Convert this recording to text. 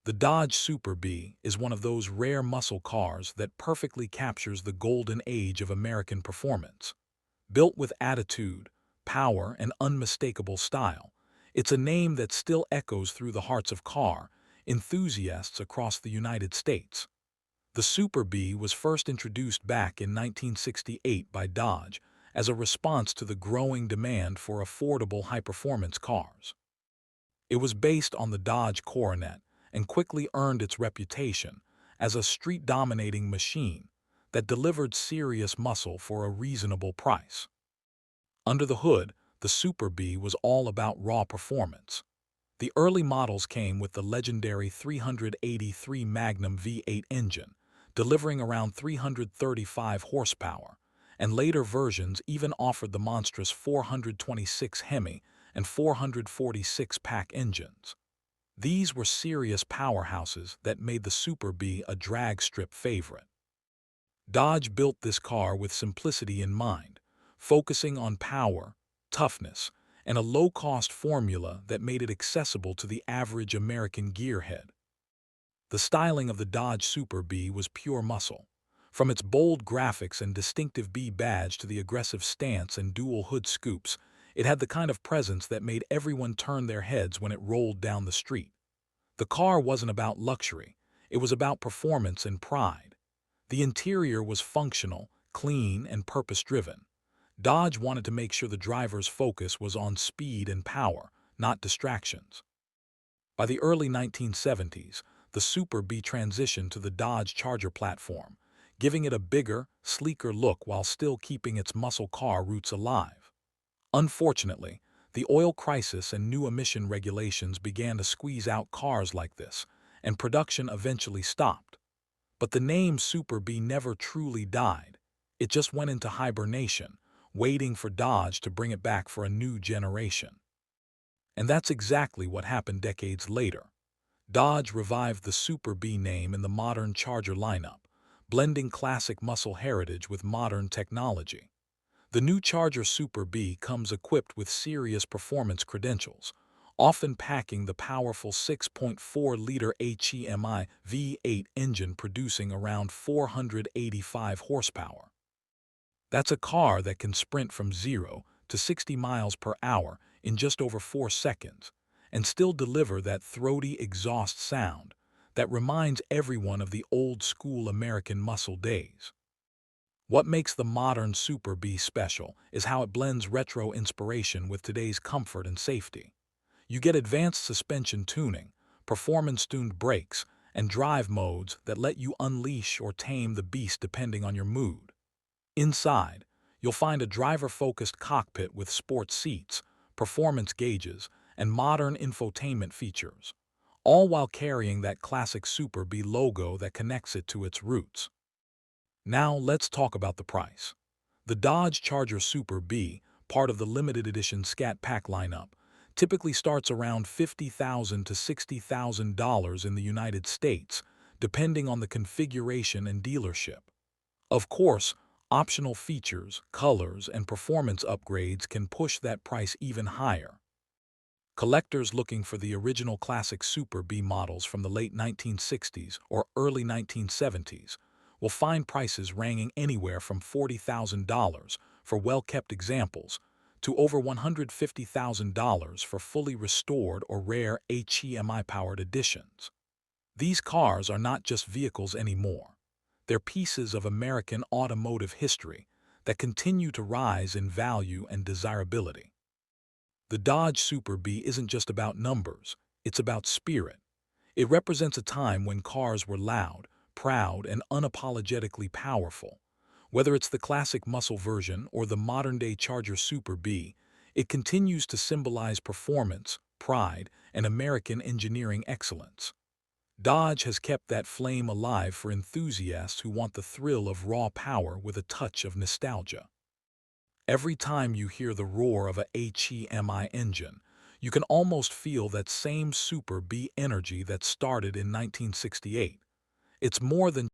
The Dodge Super Bee is one of those rare muscle cars that perfectly captures the golden age of American performance. Built with attitude, power, and unmistakable style, it's a name that still echoes through the hearts of car enthusiasts across the United States. The Super Bee was first introduced back in 1968 by Dodge as a response to the growing demand for affordable high-performance cars. It was based on the Dodge Coronet and quickly earned its reputation as a street-dominating machine that delivered serious muscle for a reasonable price. Under the hood, the Super Bee was all about raw performance. The early models came with the legendary 383 Magnum V8 engine, delivering around 335 horsepower, and later versions even offered the monstrous 426 HEMI and 446 pack engines. These were serious powerhouses that made the Super Bee a drag strip favorite. Dodge built this car with simplicity in mind, focusing on power, toughness, and a low-cost formula that made it accessible to the average American gearhead. The styling of the Dodge Super Bee was pure muscle. From its bold graphics and distinctive B badge to the aggressive stance and dual hood scoops, it had the kind of presence that made everyone turn their heads when it rolled down the street. The car wasn't about luxury, it was about performance and pride. The interior was functional, clean, and purpose-driven. Dodge wanted to make sure the driver's focus was on speed and power, not distractions. By the early 1970s, the Super Bee transitioned to the Dodge Charger platform, giving it a bigger, sleeker look while still keeping its muscle car roots alive. Unfortunately, the oil crisis and new emission regulations began to squeeze out cars like this, and production eventually stopped. But the name Super Bee never truly died. It just went into hibernation, waiting for Dodge to bring it back for a new generation. And that's exactly what happened decades later. Dodge revived the Super Bee name in the modern Charger lineup, blending classic muscle heritage with modern technology. The new Charger Super Bee comes equipped with serious performance credentials, often packing the powerful 6.4-liter HEMI V8 engine producing around 485 horsepower. That's a car that can sprint from 0 to 60 miles per hour in just over 4 seconds and still deliver that throaty exhaust sound that reminds everyone of the old-school American muscle days. What makes the modern Super Bee special is how it blends retro inspiration with today's comfort and safety. You get advanced suspension tuning, performance-tuned brakes, and drive modes that let you unleash or tame the beast depending on your mood. Inside, you'll find a driver-focused cockpit with sports seats, performance gauges, and modern infotainment features, all while carrying that classic Super Bee logo that connects it to its roots. Now let's talk about the price. The Dodge Charger Super Bee, part of the limited edition Scat Pack lineup, typically starts around $50,000 to $60,000 in the United States, depending on the configuration and dealership. Of course, optional features, colors, and performance upgrades can push that price even higher. Collectors looking for the original classic Super Bee models from the late 1960s or early 1970s will find prices ranging anywhere from $40,000 for well-kept examples to over $150,000 for fully restored or rare HEMI-powered editions. These cars are not just vehicles anymore. They're pieces of American automotive history that continue to rise in value and desirability. The Dodge Super Bee isn't just about numbers, it's about spirit. It represents a time when cars were loud, proud, and unapologetically powerful. Whether it's the classic muscle version or the modern-day Charger Super Bee, it continues to symbolize performance, pride, and American engineering excellence. Dodge has kept that flame alive for enthusiasts who want the thrill of raw power with a touch of nostalgia. Every time you hear the roar of a HEMI engine, you can almost feel that same Super Bee energy that started in 1968. It's more than